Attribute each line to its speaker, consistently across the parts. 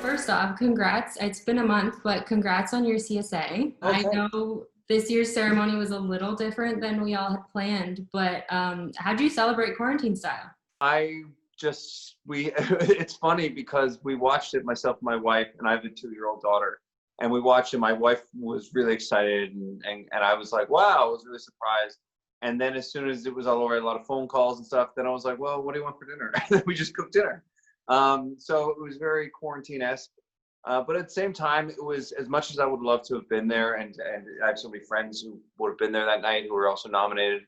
Speaker 1: First off, congrats. It's been a month, but congrats on your CSA. I
Speaker 2: Okay.
Speaker 1: know this year's ceremony was a little different than we all had planned, but how'd you celebrate quarantine style?
Speaker 2: It's funny because we watched it, myself and my wife, and I have a 2-year-old daughter, and we watched it. My wife was really excited, and I was like, wow, I was really surprised. And then as soon as it was all over, a lot of phone calls and stuff, then I was like, well, what do you want for dinner? And then we just cooked dinner. So it was very quarantine-esque. But at the same time, it was, as much as I would love to have been there, and I have so many friends who would have been there that night who were also nominated.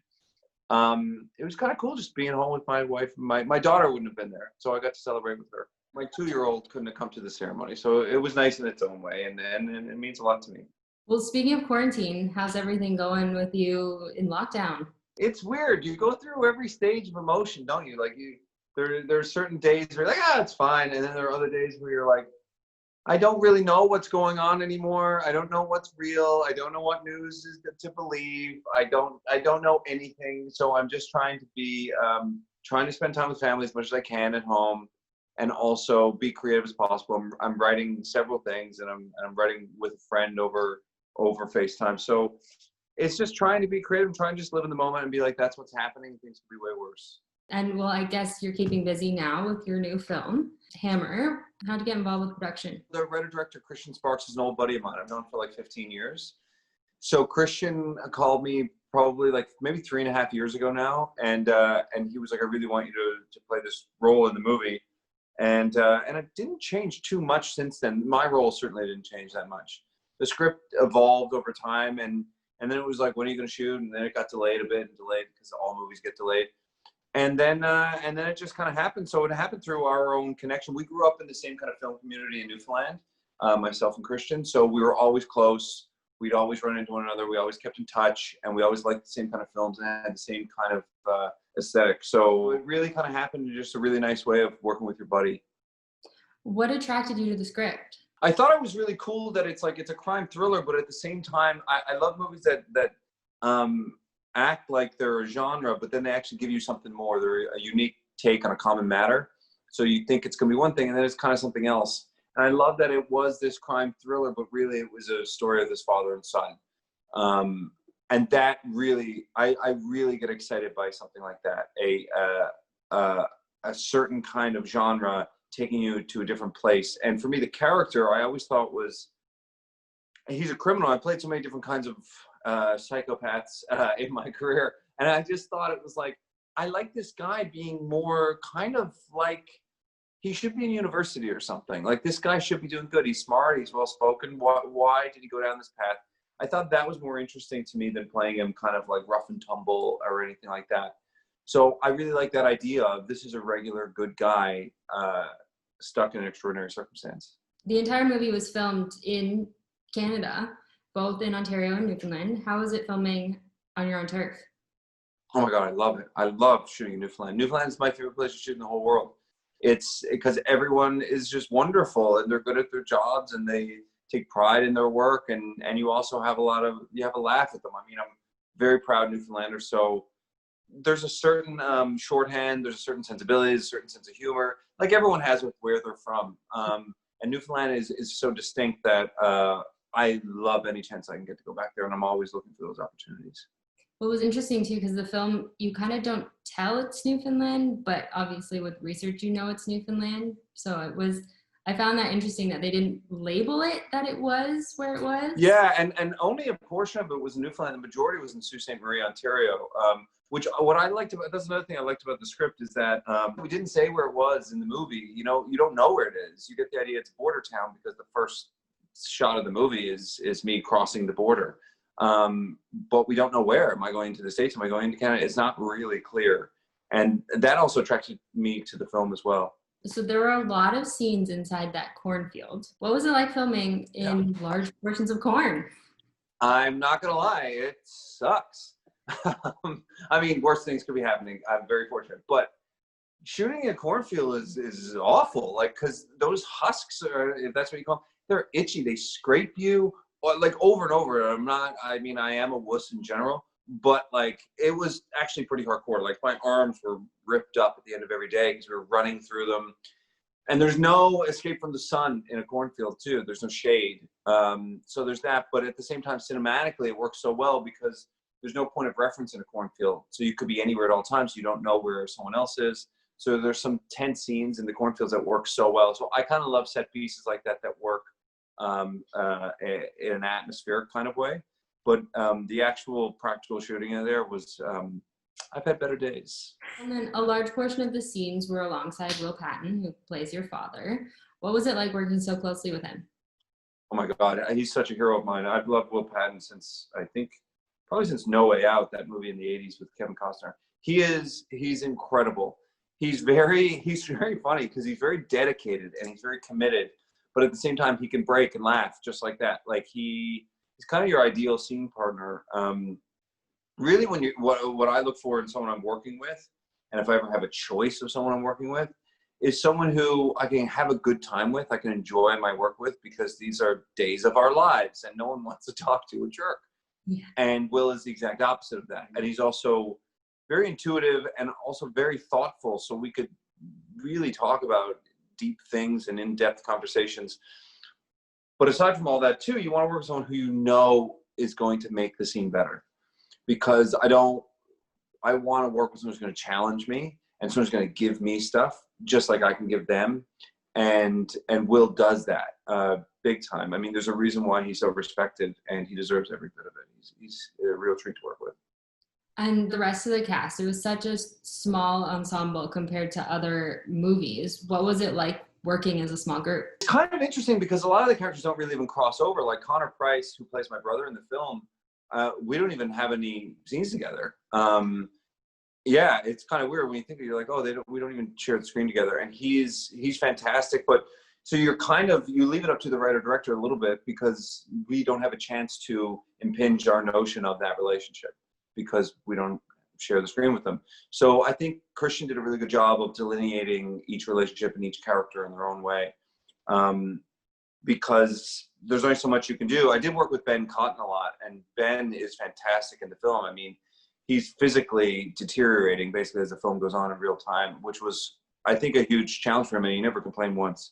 Speaker 2: It was kind of cool just being home with my wife. My daughter wouldn't have been there, so I got to celebrate with her. My 2-year-old couldn't have come to the ceremony, so it was nice in its own way, and it means a lot to me.
Speaker 1: Well, speaking of quarantine, how's everything going with you in lockdown?
Speaker 2: It's weird. You go through every stage of emotion, don't you? Like there are certain days where you're like, it's fine, and then there are other days where you're like, I don't really know what's going on anymore. I don't know what's real. I don't know what news is to believe. I don't know anything. So I'm just trying to spend time with family as much as I can at home, and also be creative as possible. I'm writing several things, and I'm writing with a friend over FaceTime. So it's just trying to be creative, and trying to just live in the moment and be like, that's what's happening. Things could be way worse.
Speaker 1: And well, I guess you're keeping busy now with your new film, Hammer. How'd you get involved with production?
Speaker 2: The writer-director, Christian Sparks, is an old buddy of mine. I've known for like 15 years. So Christian called me probably like maybe 3.5 years ago now. And he was like, I really want you to play this role in the movie. And it didn't change too much since then. My role certainly didn't change that much. The script evolved over time, and then it was like, when are you going to shoot? And then it got delayed a bit, because all movies get delayed. And then it just kind of happened. So it happened through our own connection. We grew up in the same kind of film community in Newfoundland, myself and Christian. So we were always close. We'd always run into one another. We always kept in touch, and we always liked the same kind of films and had the same kind of aesthetic. So it really kind of happened in just a really nice way of working with your buddy.
Speaker 1: What attracted you to the script?
Speaker 2: I thought it was really cool that it's a crime thriller, but at the same time, I love movies that act like they're a genre, but then they actually give you something more. They're a unique take on a common matter. So you think it's going to be one thing, and then it's kind of something else. And I love that it was this crime thriller, but really it was a story of this father and son. And that really, I really get excited by something like that. A certain kind of genre taking you to a different place. And for me, the character I always thought he's a criminal. I played so many different kinds of psychopaths in my career, and I just thought it was like, I like this guy being more kind of like, he should be in university or something. Like, this guy should be doing good. He's smart, he's well spoken. Why did he go down this path? I thought that was more interesting to me than playing him kind of like rough and tumble or anything like that. So I really like that idea of, this is a regular good guy stuck in an extraordinary circumstance.
Speaker 1: The entire movie was filmed in Canada, both in Ontario and Newfoundland. How was it filming on your own turf?
Speaker 2: Oh my God, I love it. I love shooting in Newfoundland. Newfoundland is my favorite place to shoot in the whole world. It's because everyone is just wonderful, and they're good at their jobs, and they take pride in their work, and you also have a laugh at them. I mean, I'm very proud Newfoundlander. So there's a certain shorthand, there's a certain sensibility, a certain sense of humor, like everyone has with where they're from. And Newfoundland is so distinct that I love any chance I can get to go back there, and I'm always looking for those opportunities.
Speaker 1: What was interesting too, because the film, you kind of don't tell it's Newfoundland, but obviously with research, it's Newfoundland. So I found that interesting that they didn't label it that it was where it was.
Speaker 2: Yeah, and only a portion of it was in Newfoundland. The majority was in Sault Ste. Marie, Ontario. What I liked about, that's another thing I liked about the script, is that we didn't say where it was in the movie. You don't know where it is. You get the idea it's a border town because the first shot of the movie is me crossing the border. But we don't know where. Am I going to the States? Am I going to Canada? It's not really clear. And that also attracted me to the film as well.
Speaker 1: So there were a lot of scenes inside that cornfield. What was it like filming in large portions of corn?
Speaker 2: I'm not going to lie, it sucks. I mean, worse things could be happening. I'm very fortunate. But shooting in a cornfield is awful. Like, because those husks, if that's what you call them, they're itchy. They scrape you like over and over. I am a wuss in general, but like, it was actually pretty hardcore. Like, my arms were ripped up at the end of every day because we were running through them. And there's no escape from the sun in a cornfield too. There's no shade. So there's that. But at the same time, cinematically, it works so well because there's no point of reference in a cornfield. So you could be anywhere at all times. You don't know where someone else is. So there's some tense scenes in the cornfields that work so well. So I kind of love set pieces like that work in an atmospheric kind of way. But the actual practical shooting in there was, I've had better days.
Speaker 1: And then a large portion of the scenes were alongside Will Patton, who plays your father. What was it like working so closely with him?
Speaker 2: Oh my God, he's such a hero of mine. I've loved Will Patton since, I think, probably since No Way Out, that movie in the 80s with Kevin Costner. He's incredible. He's very funny because he's very dedicated and he's very committed, but at the same time, he can break and laugh just like that. Like he's kind of your ideal scene partner. Really, what I look for in someone I'm working with, and if I ever have a choice of someone I'm working with, is someone who I can have a good time with, I can enjoy my work with, because these are days of our lives and no one wants to talk to a jerk. Yeah. And Will is the exact opposite of that. And he's also very intuitive and also very thoughtful. So we could really talk about deep things and in-depth conversations. But aside from all that too, you want to work with someone who you know is going to make the scene better. Because I want to work with someone who's going to challenge me and someone who's going to give me stuff just like I can give them. And Will does that big time. I mean, there's a reason why he's so respected and he deserves every bit of it. He's a real treat to work with. And
Speaker 1: the rest of the cast, it was such a small ensemble compared to other movies. What was it like working as a small group?
Speaker 2: It's kind of interesting because a lot of the characters don't really even cross over. Like Connor Price, who plays my brother in the film, we don't even have any scenes together. Yeah, it's kind of weird when you think of it, you're like, oh, we don't even share the screen together. And he's fantastic. But so you leave it up to the writer director a little bit because we don't have a chance to impinge our notion of that relationship because we don't share the screen with them. So I think Christian did a really good job of delineating each relationship and each character in their own way. Because there's only so much you can do. I did work with Ben Cotton a lot, and Ben is fantastic in the film. I mean, he's physically deteriorating basically as the film goes on in real time, which was, I think, a huge challenge for him, and he never complained once.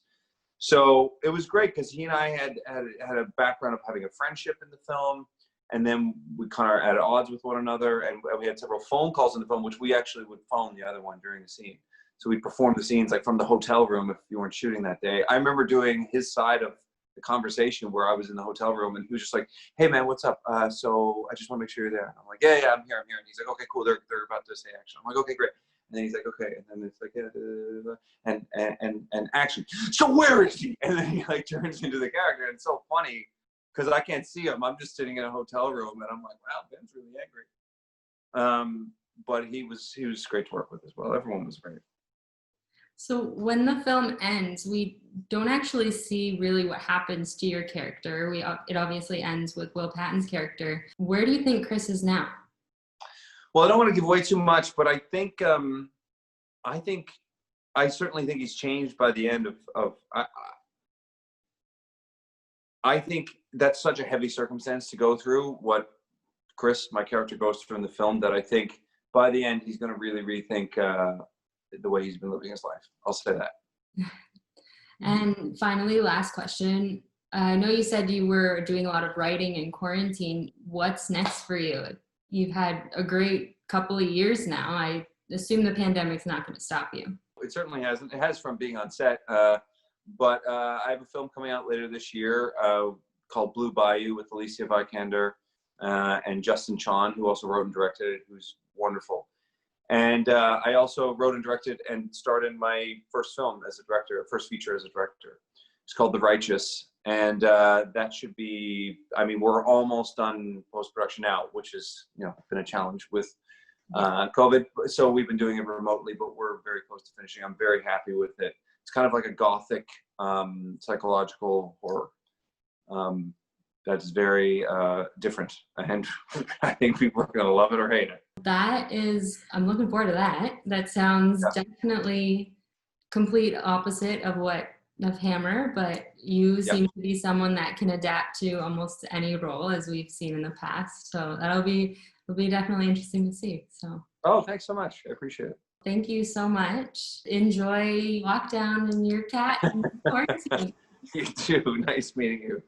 Speaker 2: So it was great because he and I had a background of having a friendship in the film, and then we kind of at odds with one another, and we had several phone calls in the film, which we actually would phone the other one during the scene. So we performed the scenes like from the hotel room if you weren't shooting that day. I remember doing his side of the conversation where I was in the hotel room and he was just like, hey man, what's up? So I just want to make sure you're there. And I'm like, yeah, I'm here. And he's like, okay, cool. They're about to say action. I'm like, okay, great. And then he's like, okay. And then it's like, yeah, and action. So where is he? And then he like turns into the character. And it's so funny because I can't see him. I'm just sitting in a hotel room and I'm like, wow, Ben's really angry. But he was great to work with as well. Everyone was great.
Speaker 1: So when the film ends, we don't actually see really what happens to your character. It obviously ends with Will Patton's character. Where do you think Chris is now?
Speaker 2: Well, I don't want to give away too much, but I certainly think he's changed by the end of I think that's such a heavy circumstance to go through, what Chris, my character, goes through in the film, that I think by the end he's going to really rethink the way he's been living his life. I'll say that.
Speaker 1: And finally, last question. I know you said you were doing a lot of writing in quarantine. What's next for you? You've had a great couple of years now. I assume the pandemic's not going to stop you.
Speaker 2: It certainly hasn't. It has from being on set. But I have a film coming out later this year called Blue Bayou with Alicia Vikander and Justin Chon, who also wrote and directed it, who's wonderful. And I also wrote and directed and starred in my first film as a director, first feature as a director. It's called The Righteous. And that should be, I mean, we're almost done post-production now, which has, been a challenge with COVID. So we've been doing it remotely, but we're very close to finishing. I'm very happy with it. It's kind of like a gothic psychological horror that's very different. And I think people are going to love it or hate it.
Speaker 1: I'm looking forward to that. That sounds definitely complete opposite of Hammer, but you seem to be someone that can adapt to almost any role, as we've seen in the past. So it'll be definitely interesting to see. So.
Speaker 2: Oh, thanks so much. I appreciate it.
Speaker 1: Thank you so much. Enjoy lockdown and your cat and quarantine.
Speaker 2: You too. Nice meeting you.